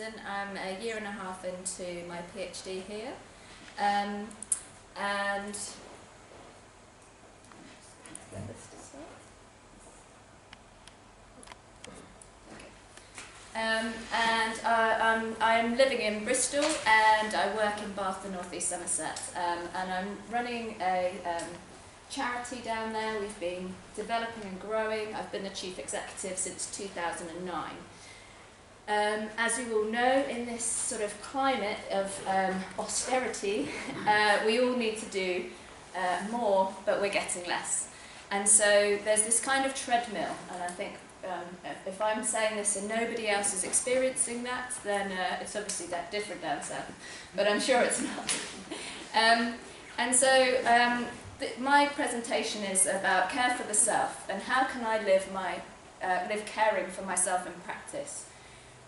Hutchison. I'm a year and a half into my PhD here. And I'm living in Bristol and I work in Bath and North East Somerset. And I'm running a charity down there. We've been developing and growing. I've been the chief executive since 2009. As you all know, in this sort of climate of austerity, we all need to do more, but we're getting less. And so there's this kind of treadmill, and I think if I'm saying this and nobody else is experiencing that, then it's obviously different down south, but I'm sure it's not. And so my presentation is about care for the self, and how can I live caring for myself in practice.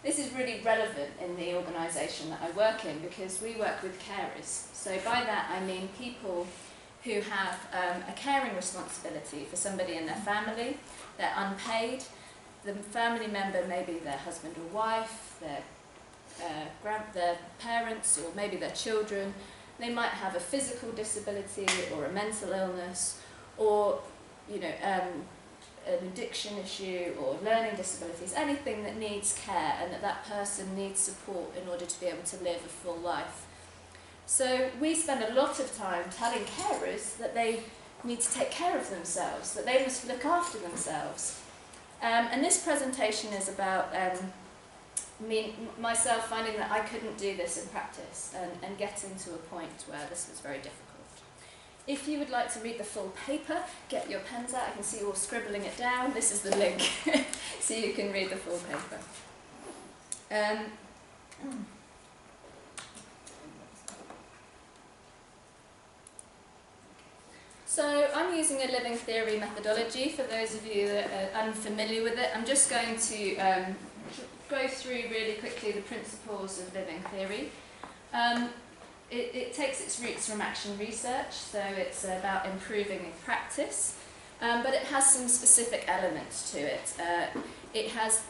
This is really relevant in the organisation that I work in because we work with carers. So by that I mean people who have a caring responsibility for somebody in their family. They're unpaid. The family member may be their husband or wife, their parents, or maybe their children. They might have a physical disability or a mental illness, or an addiction issue or learning disabilities, anything that needs care and that person needs support in order to be able to live a full life. So we spend a lot of time telling carers that they need to take care of themselves, that they must look after themselves. And this presentation is about myself finding that I couldn't do this in practice and getting to a point where this was very difficult. If you would like to read the full paper, get your pens out. I can see you all scribbling it down. This is the link, so you can read the full paper. So I'm using a living theory methodology. For those of you that are unfamiliar with it, I'm just going to go through really quickly the principles of living theory. It takes its roots from action research, so it's about improving practice, but it has some specific elements to it. It has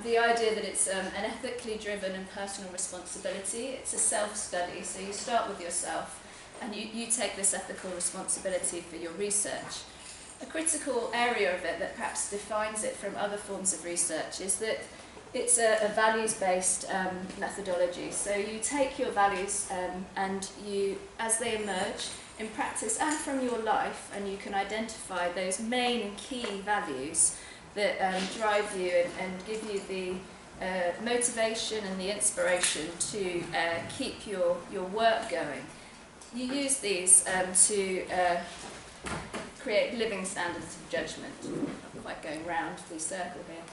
the idea that it's an ethically driven and personal responsibility. It's a self-study, so you start with yourself and you take this ethical responsibility for your research. A critical area of it that perhaps defines it from other forms of research is that it's a values-based methodology. So you take your values and you, as they emerge in practice and from your life, and you can identify those main and key values that drive you and give you the motivation and the inspiration to keep your work going. You use these to create living standards of judgment. I'm not quite going round the circle here.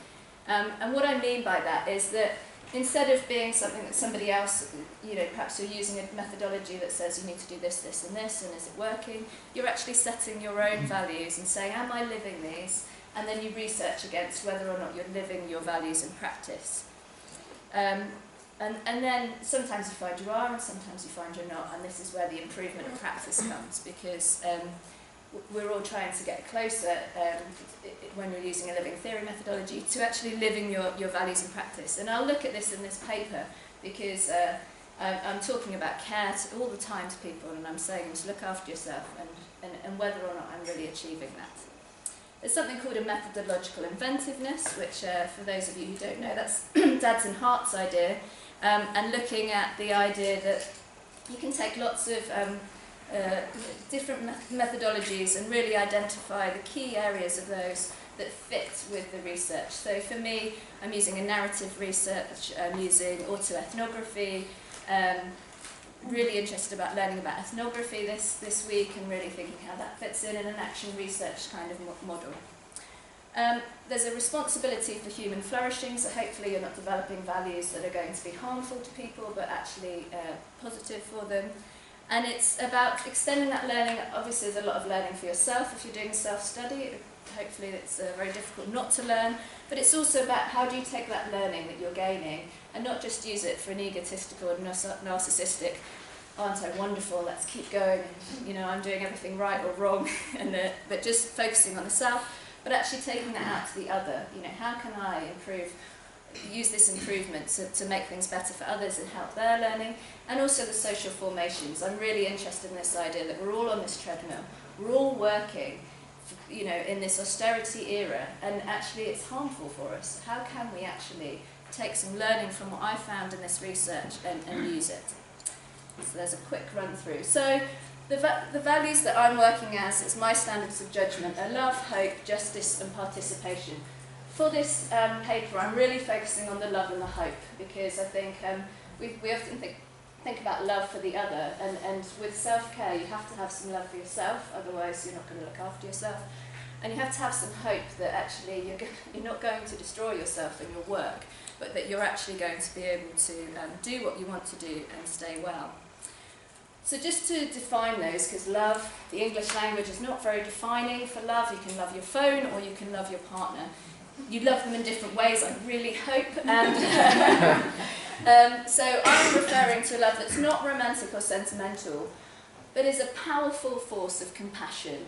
And what I mean by that is that instead of being something that somebody else, perhaps you're using a methodology that says you need to do this, this and this, and is it working, you're actually setting your own values and saying, am I living these? And then you research against whether or not you're living your values in practice. And then sometimes you find you are, and sometimes you find you're not, and this is where the improvement of practice comes, because we're all trying to get closer, when you're using a living theory methodology, to actually living your values in practice. And I'll look at this in this paper because I'm talking about care all the time to people, and I'm saying to look after yourself and whether or not I'm really achieving that. There's something called a methodological inventiveness, which for those of you who don't know, that's Dad's and Hart's idea, and looking at the idea that you can take lots of different methodologies and really identify the key areas of those that fit with the research. So for me, I'm using a narrative research, I'm using autoethnography, really interested about learning about ethnography this week and really thinking how that fits in an action research kind of model. There's a responsibility for human flourishing, so hopefully you're not developing values that are going to be harmful to people but actually positive for them. And it's about extending that learning. Obviously there's a lot of learning for yourself if you're doing self-study. Hopefully it's very difficult not to learn. But it's also about how do you take that learning that you're gaining and not just use it for an egotistical and narcissistic, aren't I wonderful, let's keep going, and, I'm doing everything right or wrong, but just focusing on the self, but actually taking that out to the other. How can I improve use this improvement to make things better for others and help their learning, and also the social formations. I'm really interested in this idea that we're all on this treadmill, we're all working, you know, in this austerity era, and actually it's harmful for us. How can we actually take some learning from what I found in this research and use it? So there's a quick run through. So the values that I'm working as, it's my standards of judgment, are love, hope, justice and participation. For this paper, I'm really focusing on the love and the hope, because I think we often think about love for the other, and with self-care you have to have some love for yourself, otherwise you're not going to look after yourself. And you have to have some hope that actually you're not going to destroy yourself in your work, but that you're actually going to be able to do what you want to do and stay well. So just to define those, because love, the English language is not very defining for love. You can love your phone or you can love your partner. You love them in different ways, I really hope. And so I'm referring to a love that's not romantic or sentimental, but is a powerful force of compassion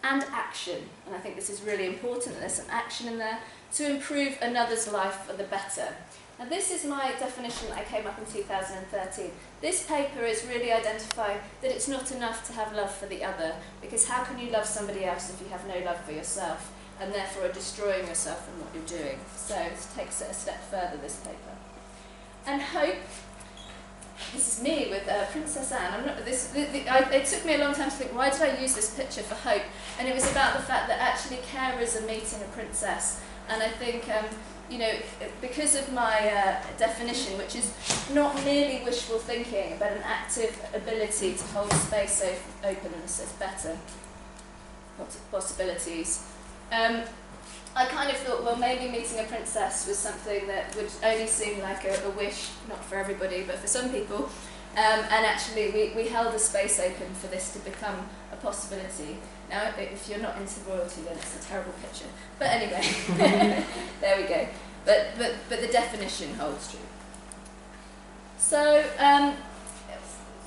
and action. And I think this is really important, that there's some action in there, to improve another's life for the better. Now this is my definition that I came up in 2013. This paper is really identifying that it's not enough to have love for the other, because how can you love somebody else if you have no love for yourself, and therefore are destroying yourself in what you're doing? So this takes it a step further, this paper. And hope, this is me with Princess Anne. It took me a long time to think, why did I use this picture for hope? And it was about the fact that actually carers are meeting a princess. And I think, you know, because of my definition, which is not merely wishful thinking, but an active ability to hold space open and assess better possibilities, I kind of thought, well, maybe meeting a princess was something that would only seem like a wish, not for everybody, but for some people. And actually, we held a space open for this to become a possibility. Now, if you're not into royalty, then it's a terrible picture. But anyway, there we go. But the definition holds true. So,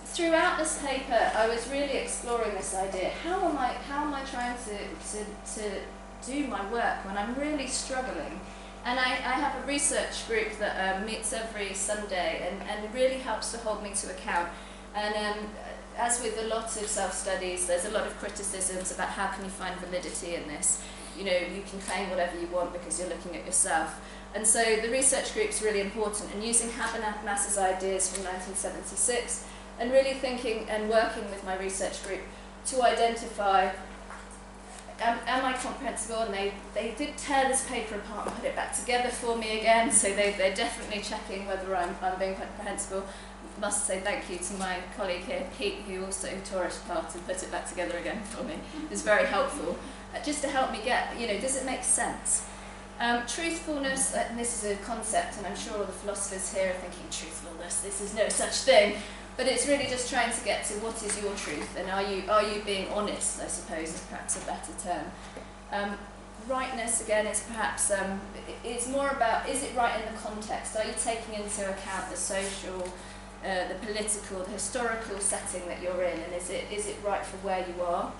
throughout this paper, I was really exploring this idea. How am I trying to do my work when I'm really struggling? And I have a research group that meets every Sunday and really helps to hold me to account. And as with a lot of self-studies, there's a lot of criticisms about how can you find validity in this. You know, you can claim whatever you want because you're looking at yourself. And so the research group's really important, and using Habermas's ideas from 1976, and really thinking and working with my research group to identify, am I comprehensible? And they did tear this paper apart and put it back together for me again, so they're definitely checking whether I'm being comprehensible. Must say thank you to my colleague here, Pete, who also tore it apart and put it back together again for me. It was very helpful, just to help me get, you know, does it make sense? Truthfulness, and this is a concept, and I'm sure all the philosophers here are thinking, truthfulness, this is no such thing. But it's really just trying to get to what is your truth, and are you being honest, I suppose, is perhaps a better term. Rightness, again, is perhaps, it's more about, is it right in the context? Are you taking into account the social, the political, the historical setting that you're in, and is it right for where you are?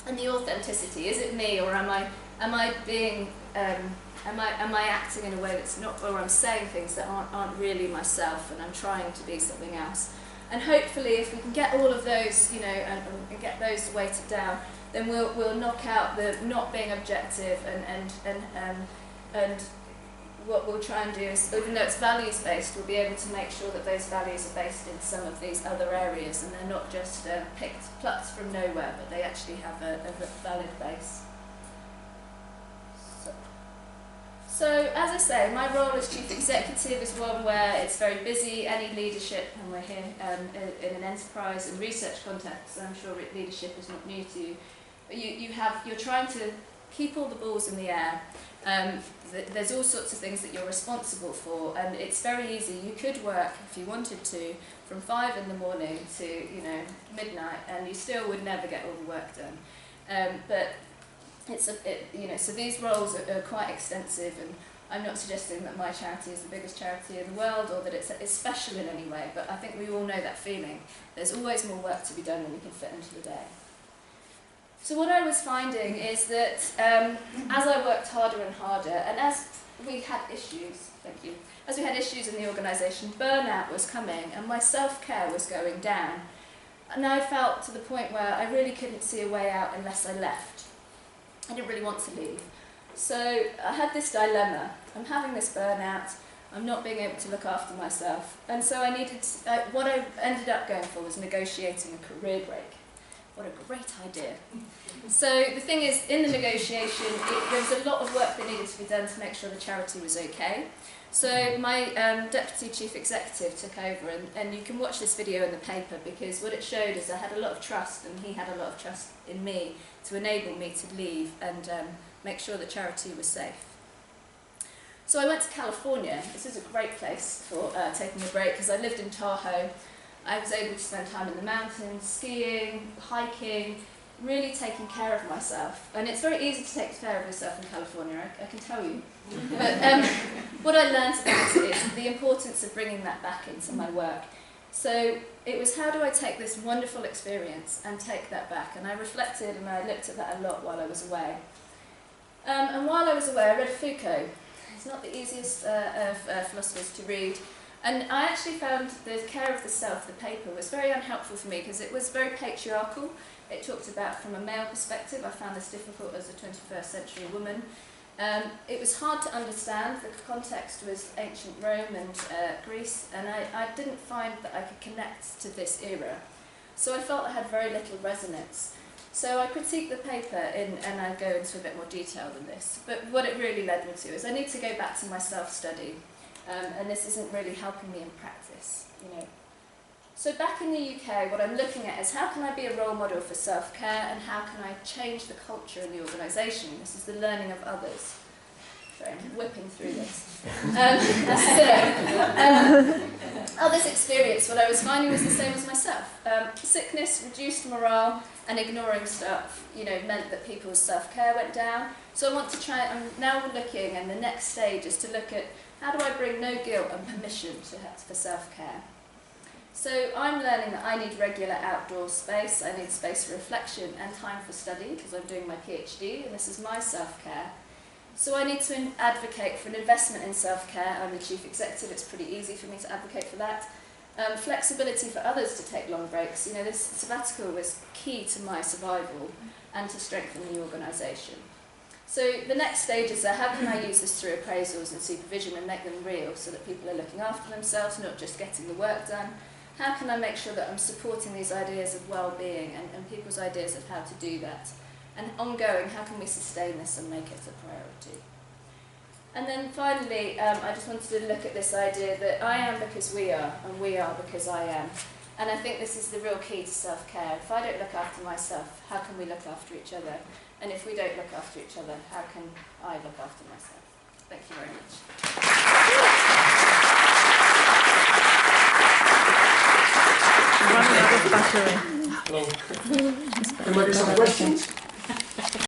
And the authenticity, is it me, or am I being, am I acting in a way that's not, or I'm saying things that aren't really myself, and I'm trying to be something else? And hopefully, if we can get all of those, you know, and get those weighted down, then we'll knock out the not being objective, and what we'll try and do is, even though it's values-based, we'll be able to make sure that those values are based in some of these other areas, and they're not just plucked from nowhere, but they actually have a valid base. So, as I say, my role as Chief Executive is one where it's very busy. Any leadership, and we're here in an enterprise and research context, so I'm sure leadership is not new to you, but you're trying to keep all the balls in the air. There's all sorts of things that you're responsible for, and it's very easy. You could work, if you wanted to, from 5 in the morning to, you know, midnight, and you still would never get all the work done. But you know, so these roles are quite extensive, and I'm not suggesting that my charity is the biggest charity in the world or that it's special in any way, but I think we all know that feeling. There's always more work to be done than we can fit into the day. So what I was finding is that as I worked harder and harder, and as we had issues, as we had issues in the organisation, burnout was coming and my self-care was going down. And I felt to the point where I really couldn't see a way out unless I left. I didn't really want to leave. So I had this dilemma. I'm having this burnout, I'm not being able to look after myself. And so what I ended up going for was negotiating a career break. What a great idea. So the thing is, in the negotiation, there was a lot of work that needed to be done to make sure the charity was okay. So my Deputy Chief Executive took over, and you can watch this video in the paper, because what it showed is I had a lot of trust, and he had a lot of trust in me to enable me to leave and make sure the charity was safe. So I went to California. This is a great place for taking a break, because I lived in Tahoe. I was able to spend time in the mountains, skiing, hiking, really taking care of myself. And it's very easy to take care of yourself in California, I can tell you. But what I learned about it is the importance of bringing that back into my work. So it was, how do I take this wonderful experience and take that back? And I reflected and I looked at that a lot while I was away. And while I was away, I read Foucault. It's not the easiest of philosophers to read. And I actually found the care of the self, the paper, was very unhelpful for me because it was very patriarchal. It talked about from a male perspective. I found this difficult as a 21st century woman. It was hard to understand. The context was ancient Rome and Greece, and I didn't find that I could connect to this era. So I felt I had very little resonance. So I critiqued the paper, and I'll go into a bit more detail than this. But what it really led me to is I need to go back to my self-study. And this isn't really helping me in practice, you know. So back in the UK, what I'm looking at is how can I be a role model for self-care, and how can I change the culture in the organisation? This is the learning of others. Sorry, I'm whipping through this. Others' experience, what I was finding was the same as myself. Sickness, reduced morale, and ignoring stuff, you know, meant that people's self-care went down. So I want to try, I'm now looking, and the next stage is to look at how do I bring no guilt and permission for self-care? So I'm learning that I need regular outdoor space, I need space for reflection and time for study, because I'm doing my PhD, and this is my self-care. So I need to advocate for an investment in self-care. I'm the Chief Executive, it's pretty easy for me to advocate for that. Flexibility for others to take long breaks. You know, this sabbatical was key to my survival and to strengthen the organisation. So the next stages are, how can I use this through appraisals and supervision and make them real so that people are looking after themselves, not just getting the work done? How can I make sure that I'm supporting these ideas of well-being and people's ideas of how to do that? And ongoing, how can we sustain this and make it a priority? And then finally, I just wanted to look at this idea that I am because we are, and we are because I am. And I think this is the real key to self-care. If I don't look after myself, how can we look after each other? And if we don't look after each other, how can I look after myself? Thank you very much. Running out of battery. Hello. There might be some questions.